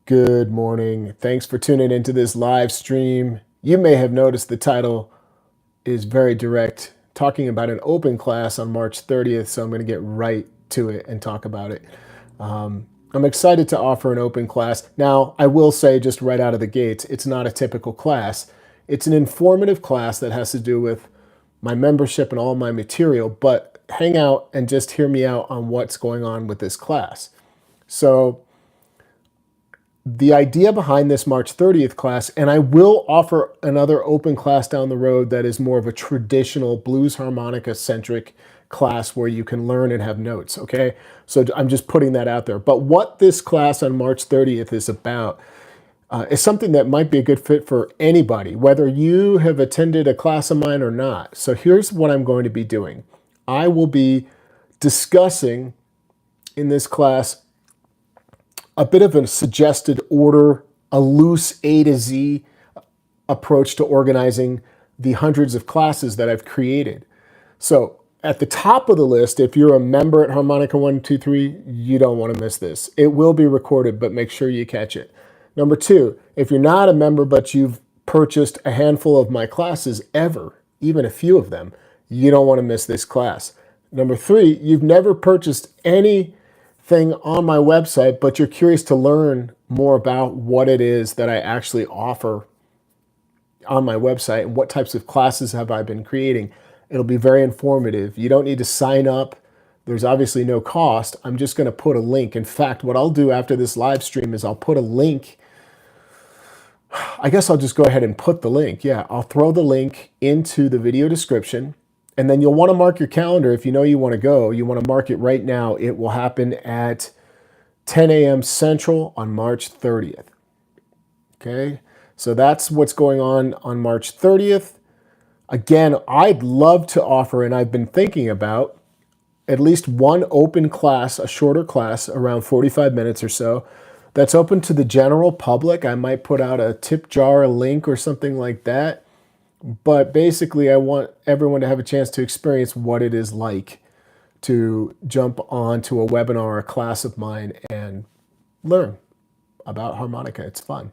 Good morning. Thanks for tuning into this live stream. You may have noticed the title is very direct, talking about an open class on March 30th, so I'm going to get right to it and talk about it. I'm excited to offer an open class. Now, I will say just right out of the gates, it's not a typical class. It's an informative class that has to do with my membership and all my material, but hang out and just hear me out on what's going on with this class. So, the idea behind this March 30th class, and I will offer another open class down the road that is more of a traditional blues harmonica centric class where you can learn and have notes, okay? So I'm just putting that out there. But what this class on March 30th is about is something that might be a good fit for anybody, whether you have attended a class of mine or not. So here's what I'm going to be doing. I will be discussing in this class a bit of a suggested order, a loose A to Z approach to organizing the hundreds of classes that I've created. So at the top of the list, if you're a member at Harmonica123, you don't want to miss this. It will be recorded, but make sure you catch it. Number two, if you're not a member, but you've purchased a handful of my classes ever, even a few of them, you don't want to miss this class. Number three, you've never purchased anything on my website, but you're curious to learn more about what it is that I actually offer on my website and what types of classes have I been creating. It'll be very informative. You don't need to sign up. There's obviously no cost. I'm just going to put a link. In fact, what I'll do after this live stream is I'll put a link. I guess I'll just go ahead and put the link. Yeah, I'll throw the link into the video description. And then you'll want to mark your calendar if you know you want to go. You want to mark it right now. It will happen at 10 a.m. Central on March 30th. Okay, so that's what's going on March 30th. Again, I'd love to offer, and I've been thinking about, at least one open class, a shorter class, around 45 minutes or so, that's open to the general public. I might put out a tip jar link or something like that. But basically, I want everyone to have a chance to experience what it is like to jump onto a webinar or a class of mine and learn about harmonica. It's fun.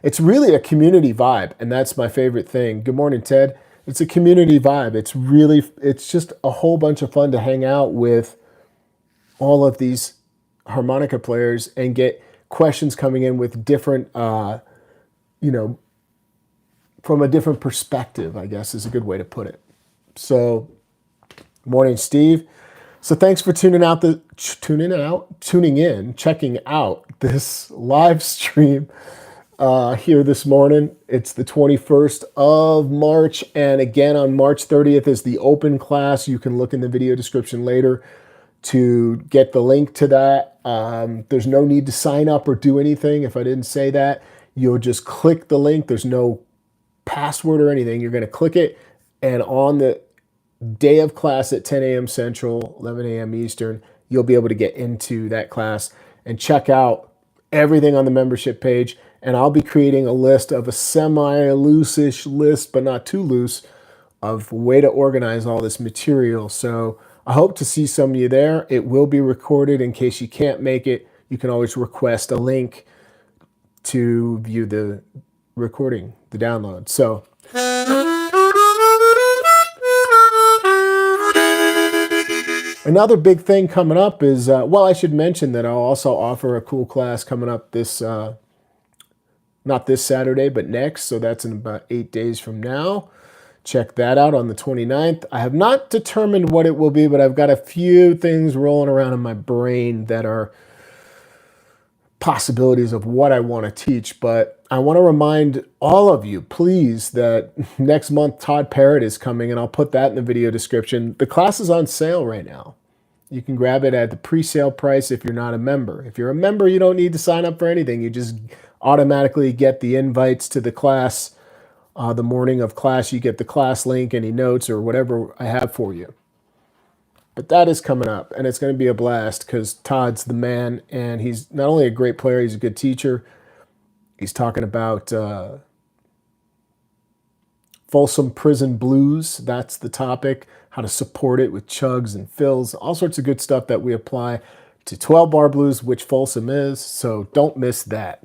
It's really a community vibe, and that's my favorite thing. Good morning, Ted. It's a community vibe. It's just a whole bunch of fun to hang out with all of these harmonica players and get questions coming in with different, from a different perspective, I guess is a good way to put it. So, morning, Steve. So thanks for tuning in, checking out this live stream here this morning. It's the 21st of March, and again on March 30th is the open class. You can look in the video description later to get the link to that. There's no need to sign up or do anything. If I didn't say that, you'll just click the link. There's no password or anything. You're going to click it, and on the day of class at 10 a.m. Central, 11 a.m. Eastern, you'll be able to get into that class and check out everything on the membership page. And I'll be creating a list of a semi-loose-ish list, but not too loose, of way to organize all this material. So I hope to see some of you there. It will be recorded in case you can't make it. You can always request a link to view the recording, the download. So another big thing coming up is, well, I should mention that I'll also offer a cool class coming up this, not this Saturday, but next. So that's in about 8 days from now. Check that out on the 29th. I have not determined what it will be, but I've got a few things rolling around in my brain that are possibilities of what I want to teach. But I want to remind all of you, please, that next month Todd Parrott is coming, and I'll put that in the video description. The class is on sale right now. You can grab it at the pre-sale price if you're not a member. If you're a member, you don't need to sign up for anything. You just automatically get the invites to the class. The morning of class, you get the class link, any notes, or whatever I have for you. But that is coming up, and it's going to be a blast because Todd's the man, and he's not only a great player, he's a good teacher. He's talking about Folsom Prison Blues. That's the topic, how to support it with chugs and fills, all sorts of good stuff that we apply to 12-bar blues, which Folsom is, so don't miss that.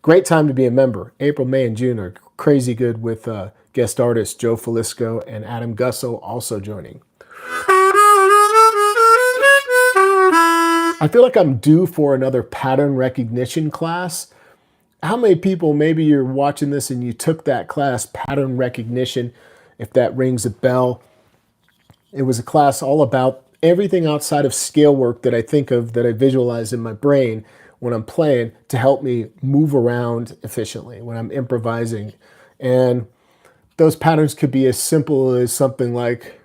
Great time to be a member. April, May, and June are crazy good with guest artists Joe Falisco and Adam Gusso also joining. I feel like I'm due for another pattern recognition class. How many people, maybe you're watching this and you took that class, pattern recognition, if that rings a bell? It was a class all about everything outside of scale work that I think of, that I visualize in my brain when I'm playing to help me move around efficiently when I'm improvising. And those patterns could be as simple as something like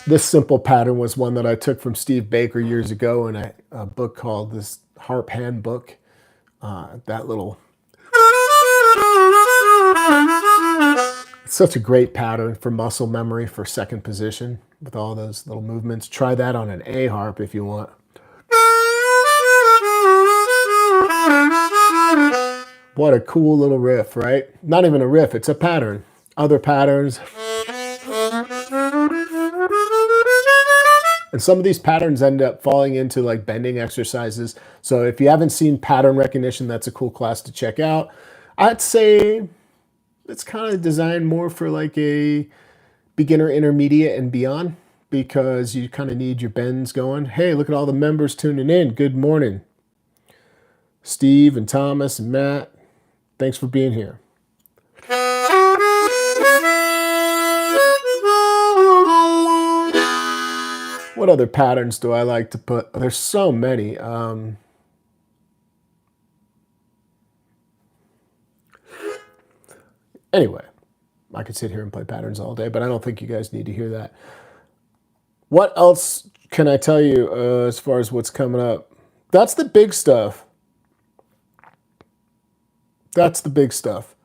this. Simple pattern was one that I took from Steve Baker years ago in a book called this Harp Handbook. That little, it's such a great pattern for muscle memory for second position with all those little movements. Try that on an A harp if you want. What a cool little riff, right? Not even a riff, it's a pattern. Other patterns. And some of these patterns end up falling into like bending exercises. So if you haven't seen pattern recognition, that's a cool class to check out. I'd say it's kind of designed more for like a beginner, intermediate, and beyond, because you kind of need your bends going. Hey, look at all the members tuning in. Good morning. Steve and Thomas and Matt, thanks for being here. What other patterns do I like to put? There's so many. Anyway, I could sit here and play patterns all day, but I don't think you guys need to hear that. What else can I tell you as far as what's coming up? That's the big stuff. That's the big stuff.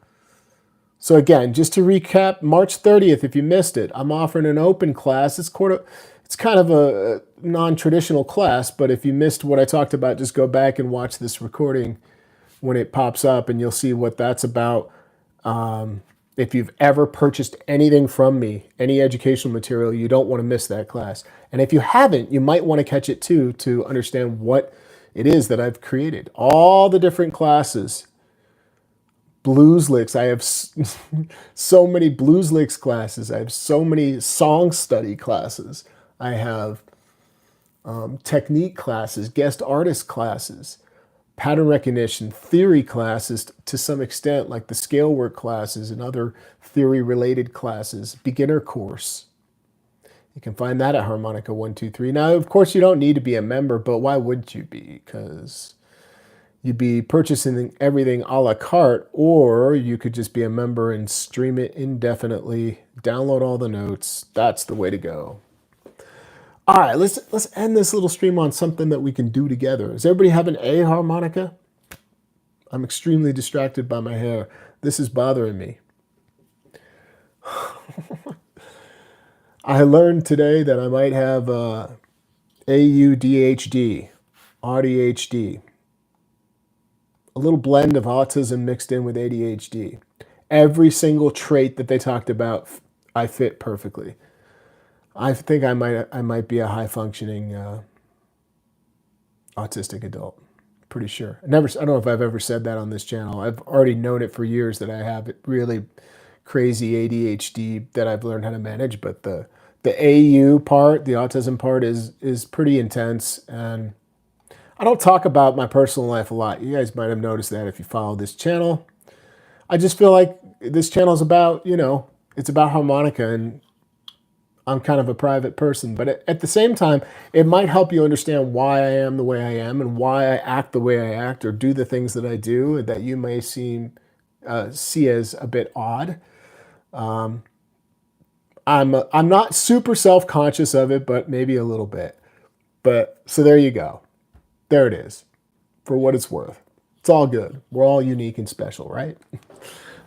So again, just to recap, March 30th, if you missed it, I'm offering an open class. It's kind of a non-traditional class, but if you missed what I talked about, just go back and watch this recording when it pops up and you'll see what that's about. If you've ever purchased anything from me, any educational material, you don't want to miss that class. And if you haven't, you might want to catch it too to understand what it is that I've created. All the different classes. Blues licks. I have so many blues licks classes. I have so many song study classes. I have technique classes, guest artist classes, pattern recognition, theory classes to some extent, like the scale work classes and other theory-related classes, beginner course. You can find that at Harmonica123. Now, of course, you don't need to be a member, but why would you be? Because you'd be purchasing everything a la carte, or you could just be a member and stream it indefinitely, download all the notes. That's the way to go. All right, let's end this little stream on something that we can do together. Does everybody have an A harmonica? I'm extremely distracted by my hair. This is bothering me. I learned today that I might have AUDHD, ADHD. A little blend of autism mixed in with ADHD. Every single trait that they talked about, I fit perfectly. I think I might be a high-functioning autistic adult. Pretty sure. I don't know if I've ever said that on this channel. I've already known it for years that I have really crazy ADHD that I've learned how to manage. But the AU part, the autism part, is pretty intense. And I don't talk about my personal life a lot. You guys might have noticed that if you follow this channel. I just feel like this channel is about, it's about harmonica, and I'm kind of a private person, but at the same time, it might help you understand why I am the way I am and why I act the way I act or do the things that I do that you may see as a bit odd. I'm not super self-conscious of it, but maybe a little bit. But so there you go. There it is, for what it's worth. It's all good. We're all unique and special, right?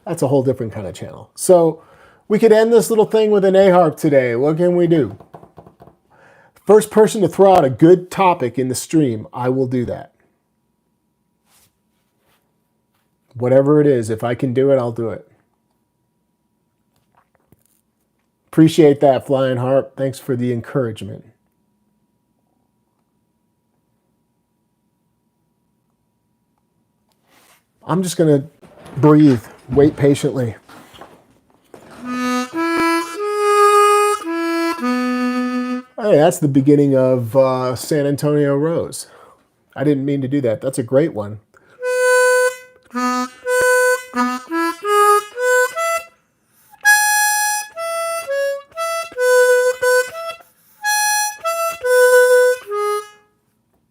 That's a whole different kind of channel. So we could end this little thing with an A harp today. What can we do? First person to throw out a good topic in the stream, I will do that. Whatever it is, if I can do it, I'll do it. Appreciate that, Flying Harp. Thanks for the encouragement. I'm just going to breathe, wait patiently. Hey, that's the beginning of San Antonio Rose. I didn't mean to do that. That's a great one.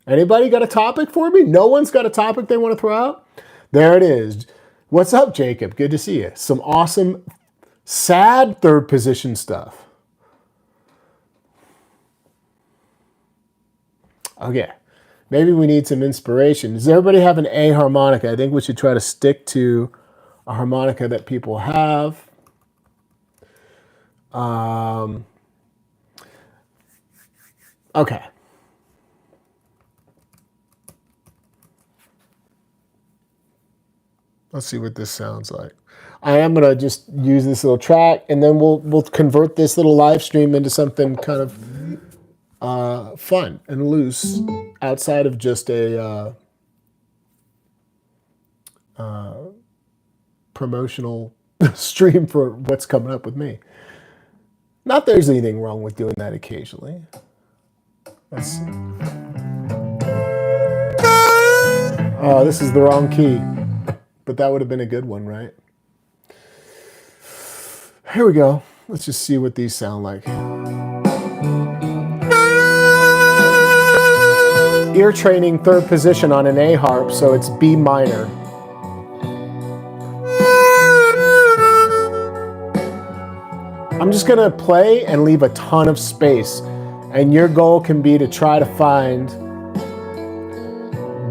Anybody got a topic for me? No one's got a topic they want to throw out? There it is. What's up, Jacob? Good to see you. Some awesome, sad third position stuff. Okay. Maybe we need some inspiration. Does everybody have an A harmonica? I think we should try to stick to a harmonica that people have. Okay. Let's see what this sounds like. I am gonna just use this little track, and then we'll convert this little live stream into something kind of fun and loose, outside of just a promotional stream for what's coming up with me. Not that there's anything wrong with doing that occasionally. Let's see. Oh, this is the wrong key. But that would have been a good one, right? Here we go. Let's just see what these sound like. Ear training third position on an A harp, so it's B minor. I'm just gonna play and leave a ton of space, and your goal can be to try to find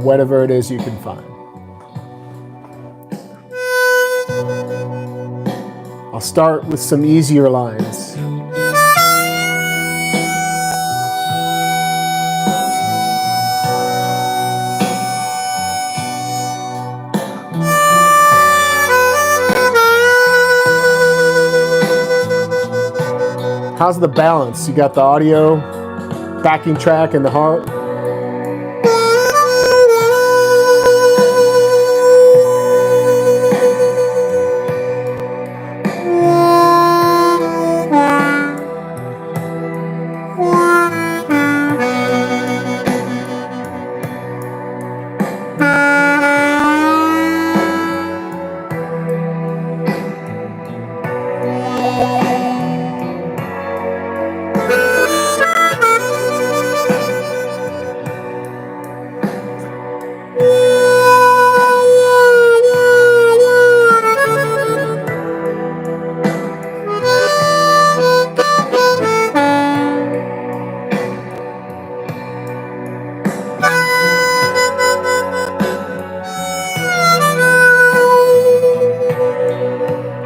whatever it is you can find. I'll start with some easier lines. How's the balance? You got the audio, backing track, and the harp.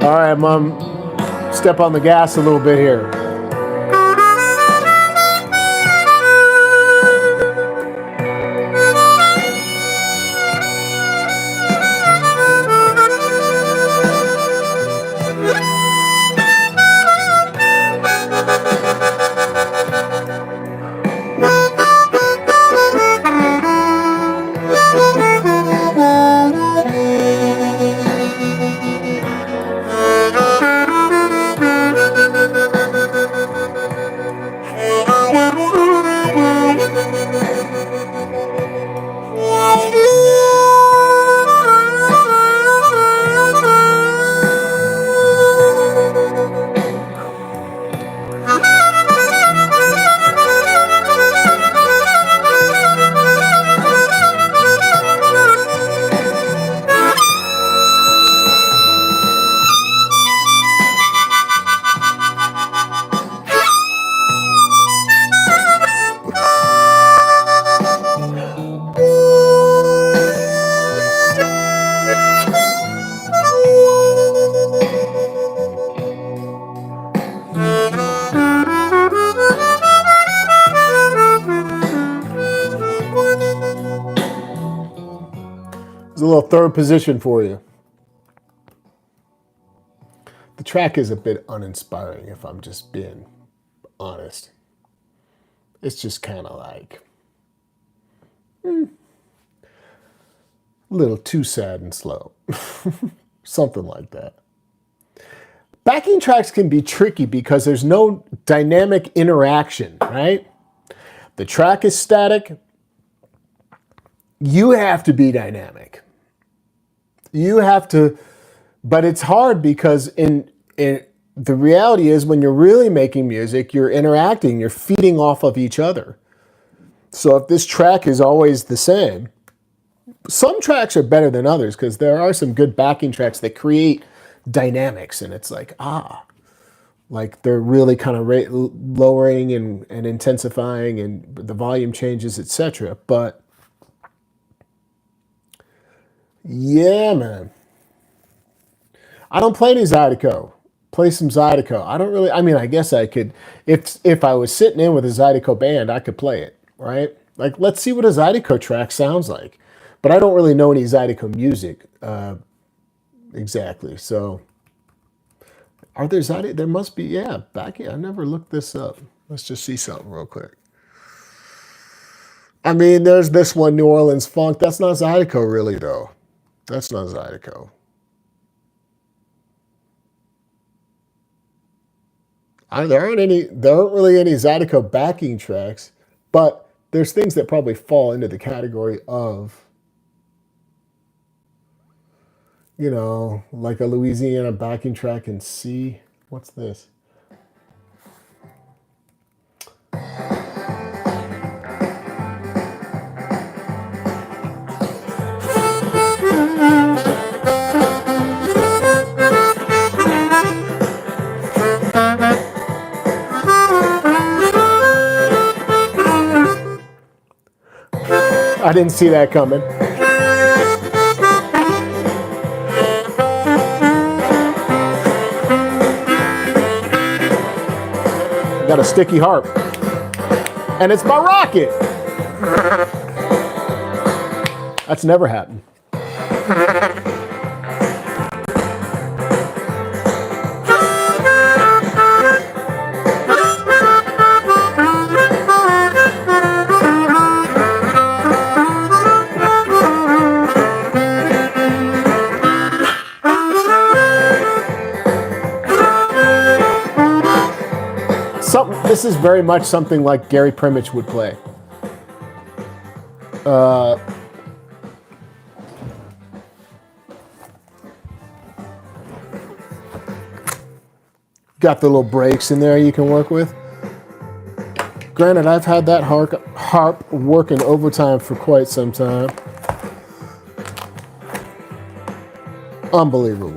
All right, Mom, step on the gas a little bit here. There's a little third position for you. The track is a bit uninspiring, if I'm just being honest. It's just kind of like, A little too sad and slow. Something like that. Backing tracks can be tricky because there's no dynamic interaction, right? The track is static. You have to be dynamic. You have to, but it's hard because in the reality is when you're really making music, you're interacting, you're feeding off of each other. So if this track is always the same, some tracks are better than others because there are some good backing tracks that create dynamics, and it's like, like they're really kind of lowering and intensifying, and the volume changes, etc. But yeah, man, I don't play any Zydeco. Play some Zydeco. I don't really. I mean, I guess I could if I was sitting in with a Zydeco band, I could play it, right? Like, let's see what a Zydeco track sounds like. But I don't really know any Zydeco music exactly. So, are there Zydeco? There must be. Yeah, backing. I never looked this up. Let's just see something real quick. I mean, there's this one, New Orleans Funk. That's not Zydeco, really, though. That's not Zydeco. There aren't really any Zydeco backing tracks, but there's things that probably fall into the category of, you know, like a Louisiana backing track in C. What's this? I didn't see that coming. Got a sticky harp. And it's my rocket. That's never happened. This is very much something like Gary Primich would play. Got the little breaks in there you can work with. Granted, I've had that harp working overtime for quite some time. Unbelievable.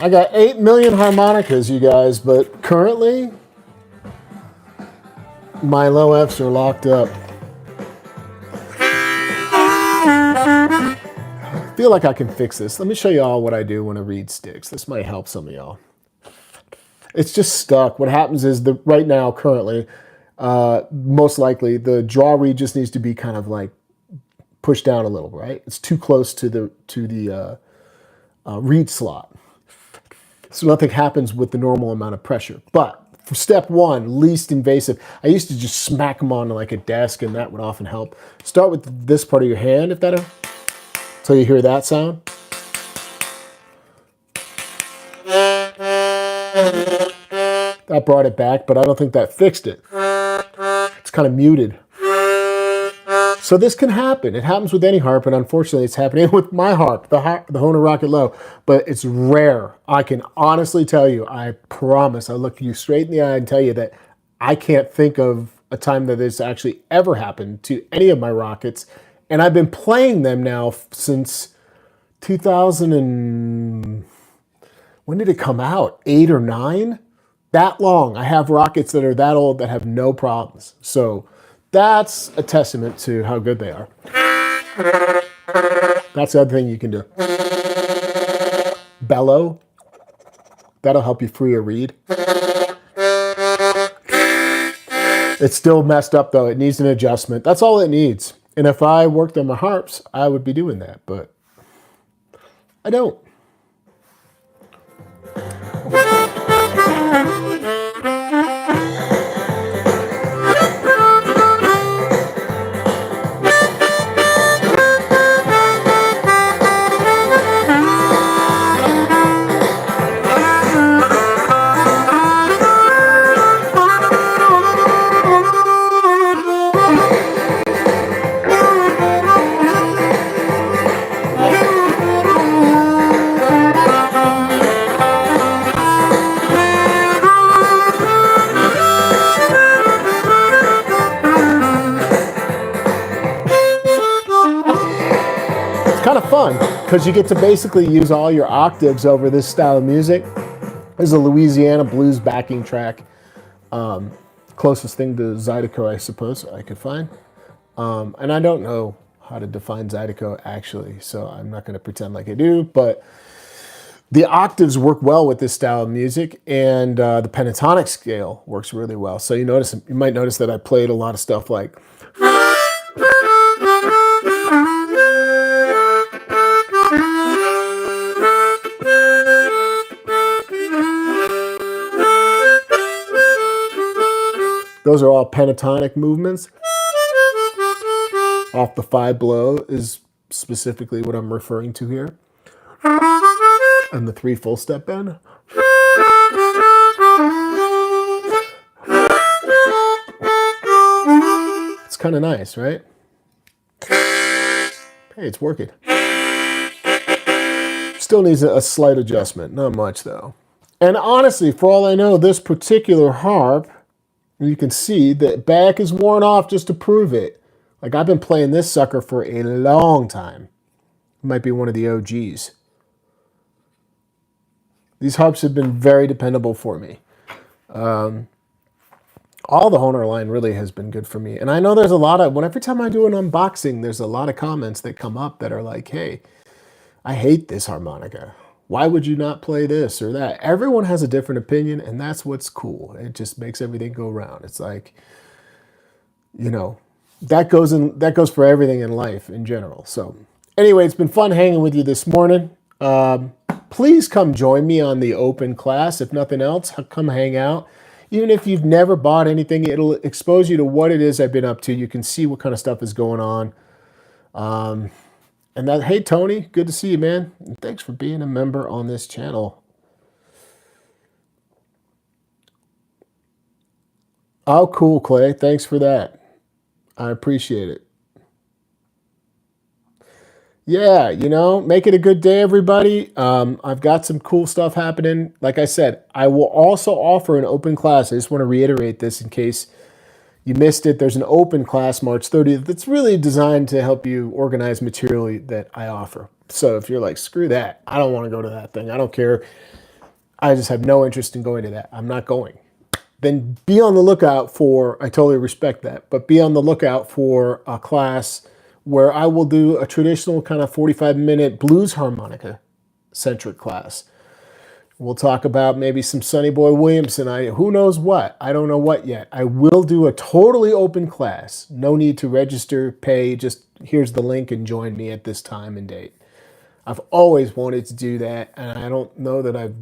I got 8 million harmonicas, you guys, but currently my low Fs are locked up. I feel like I can fix this. Let me show you all what I do when a reed sticks. This might help some of y'all. It's just stuck. What happens is right now, currently, most likely the draw reed just needs to be kind of like pushed down a little, right? It's too close to the reed slot. So nothing happens with the normal amount of pressure. But for step one, least invasive, I used to just smack them on like a desk, and that would often help. Start with this part of your hand, if that, until you hear that sound. That brought it back, but I don't think that fixed it. It's kind of muted. So this can happen. It happens with any harp, and unfortunately it's happening with my harp, the Hohner Rocket Low, but it's rare. I can honestly tell you, I promise, I'll look you straight in the eye and tell you that I can't think of a time that this actually ever happened to any of my Rockets, and I've been playing them now since 2000 and... when did it come out? 8 or 9? That long. I have Rockets that are that old that have no problems. So that's a testament to how good they are. That's the other thing you can do. Bellow. That'll help you free a reed. It's still messed up though. It needs an adjustment. That's all it needs. And if I worked on my harps, I would be doing that, but I don't. fun because you get to basically use all your octaves over this style of music. This is a Louisiana blues backing track. Closest thing to Zydeco, I suppose, I could find. And I don't know how to define Zydeco actually, so I'm not going to pretend like I do, but the octaves work well with this style of music, and the pentatonic scale works really well. So you might notice that I played a lot of stuff like those are all pentatonic movements. Off the 5 below is specifically what I'm referring to here. And the 3 full step bend. It's kind of nice, right? Hey, it's working. Still needs a slight adjustment, not much though. And honestly, for all I know, this particular harp, you can see the back is worn off just to prove it. Like, I've been playing this sucker for a long time. It might be one of the OGs. These harps have been very dependable for me. All the Honer line really has been good for me. And I know there's a lot of, every time I do an unboxing, there's a lot of comments that come up that are like, hey, I hate this harmonica. Why would you not play this or that? Everyone has a different opinion, and that's what's cool. It just makes everything go round. It's like, you know, that goes for everything in life in general. So anyway, it's been fun hanging with you this morning. Please come join me on the open class. If nothing else, come hang out. Even if you've never bought anything, it'll expose you to what it is I've been up to. You can see what kind of stuff is going on. And that, hey, Tony, good to see you, man. And thanks for being a member on this channel. Oh, cool, Clay. Thanks for that. I appreciate it. Yeah, you know, make it a good day, everybody. I've got some cool stuff happening. Like I said, I will also offer an open class. I just want to reiterate this in case you missed it. There's an open class March 30th that's really designed to help you organize material that I offer. So if you're like, screw that, I don't want to go to that thing. I don't care. I just have no interest in going to that. I'm not going. Then be on the lookout for, I totally respect that, but be on the lookout for a class where I will do a traditional kind of 45-minute blues harmonica centric class. We'll talk about maybe some Sonny Boy Williamson. Who knows what? I don't know what yet. I will do a totally open class. No need to register, pay. Just here's the link and join me at this time and date. I've always wanted to do that, and I don't know that I've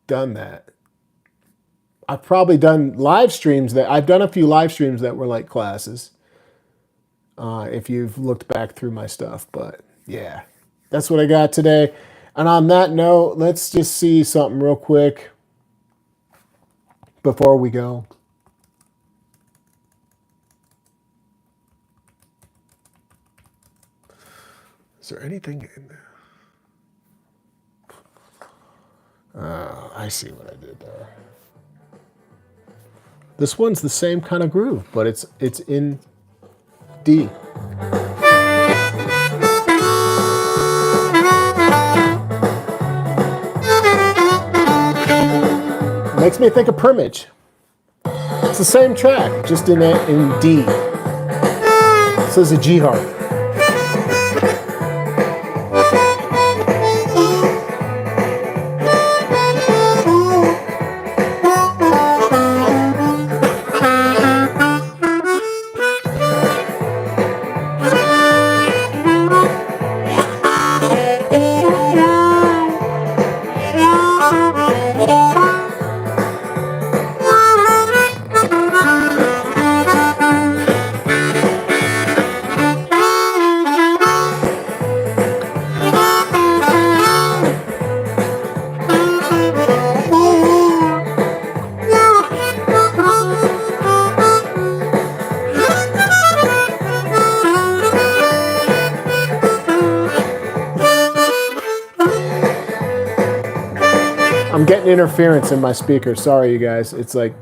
done that. I've probably done live streams I've done a few live streams that were like classes. If you've looked back through my stuff, but yeah, that's what I got today. And on that note, let's just see something real quick before we go. Is there anything in there? I see what I did there. This one's the same kind of groove, but it's in D. Makes me think of Primage. It's the same track, just in D. This is a G harp. I'm getting interference in my speaker. Sorry, you guys. It's like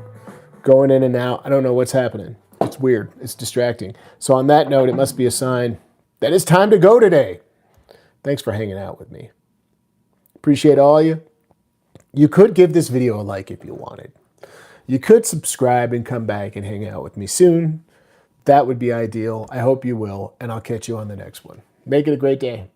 going in and out. I don't know what's happening. It's weird. It's distracting. So on that note, it must be a sign that it's time to go today. Thanks for hanging out with me. Appreciate all you. You could give this video a like if you wanted. You could subscribe and come back and hang out with me soon. That would be ideal. I hope you will, and I'll catch you on the next one. Make it a great day.